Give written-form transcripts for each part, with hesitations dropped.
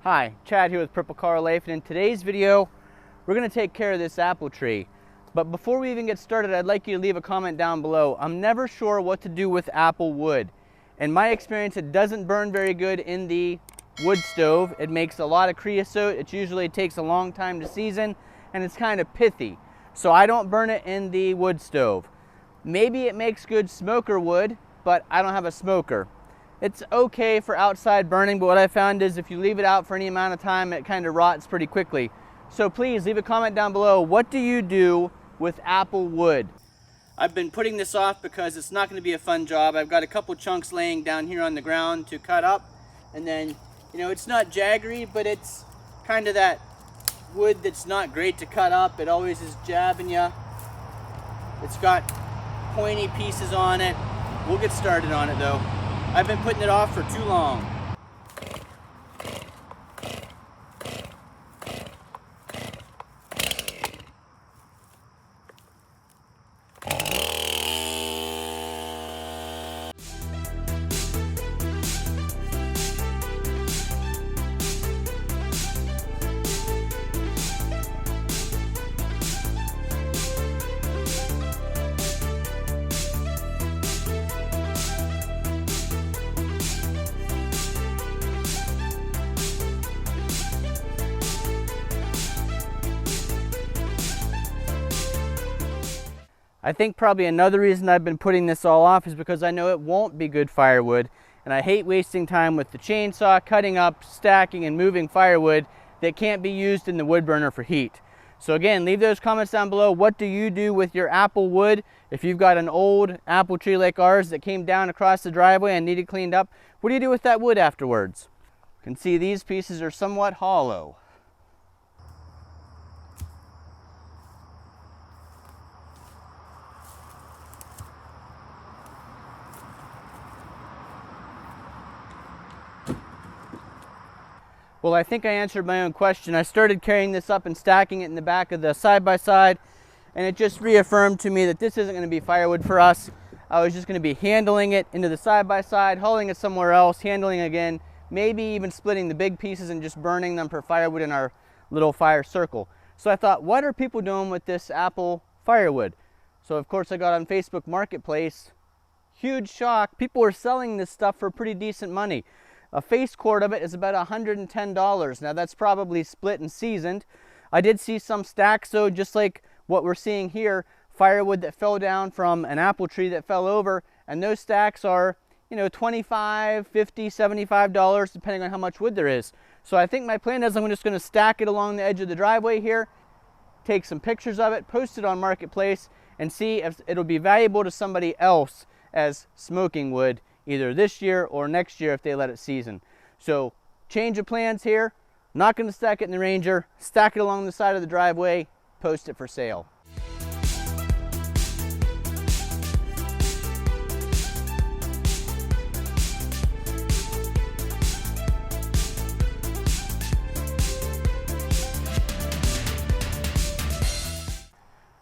Hi, Chad here with Purple Car Life, and in today's video we're going to take care of this apple tree. But before we even get started, I'd like you to leave a comment down below. I'm never sure what to do with apple wood. In my experience, it doesn't burn very good in the wood stove. It makes a lot of creosote. It usually takes a long time to season, and it's kind of pithy. So I don't burn it in the wood stove. Maybe it makes good smoker wood, but I don't have a smoker. It's okay for outside burning, but what I found is if you leave it out for any amount of time, it kind of rots pretty quickly. So please leave a comment down below. What do you do with apple wood? I've been putting this off because it's not going to be a fun job. I've got a couple chunks laying down here on the ground to cut up, and then, you know, it's not jaggery, but it's kind of that wood that's not great to cut up. It always is jabbing you. It's got pointy pieces on it. We'll get started on it though. I've been putting it off for too long. I think probably another reason I've been putting this all off is because I know it won't be good firewood, and I hate wasting time with the chainsaw cutting up, stacking, and moving firewood that can't be used in the wood burner for heat. So again, leave those comments down below. What do you do with your apple wood? If you've got an old apple tree like ours that came down across the driveway and needed cleaned up, what do you do with that wood afterwards? You can see these pieces are somewhat hollow. Well, I think I answered my own question. I started carrying this up and stacking it in the back of the side-by-side, and it just reaffirmed to me that this isn't going to be firewood for us. I was just going to be handling it into the side-by-side, hauling it somewhere else, handling it again, maybe even splitting the big pieces and just burning them for firewood in our little fire circle. So I thought, what are people doing with this apple firewood? So of course I got on Facebook Marketplace. Huge shock. People are selling this stuff for pretty decent money. A face cord of it is about $110. Now that's probably split and seasoned. I did see some stacks though, just like what we're seeing here, firewood that fell down from an apple tree that fell over, and those stacks are, you know, $25, $50, $75 depending on how much wood there is. So I think my plan is I'm just going to stack it along the edge of the driveway here, take some pictures of it, post it on Marketplace, and see if it'll be valuable to somebody else as smoking wood, either this year or next year if they let it season. So change of plans here. Not going to stack it in the Ranger, stack it along the side of the driveway, post it for sale.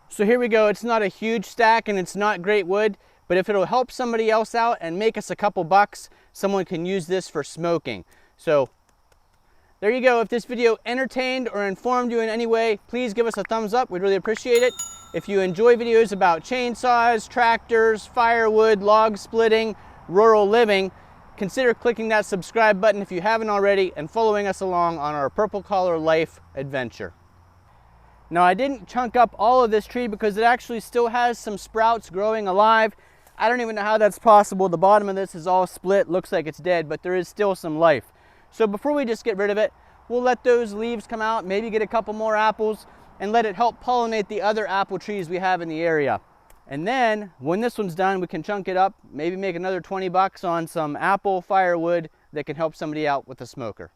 So here we go. It's not a huge stack and it's not great wood, but if it'll help somebody else out and make us a couple bucks, someone can use this for smoking. So there you go. If this video entertained or informed you in any way, please give us a thumbs up. We'd really appreciate it. If you enjoy videos about chainsaws, tractors, firewood, log splitting, rural living, consider clicking that subscribe button if you haven't already and following us along on our Purple Collar Life adventure. Now I didn't chunk up all of this tree because it actually still has some sprouts growing alive. I don't even know how that's possible. The bottom of this is all split, looks like it's dead, but there is still some life. So before we just get rid of it, we'll let those leaves come out, maybe get a couple more apples, and let it help pollinate the other apple trees we have in the area. And then when this one's done, we can chunk it up, maybe make another 20 bucks on some apple firewood that can help somebody out with a smoker.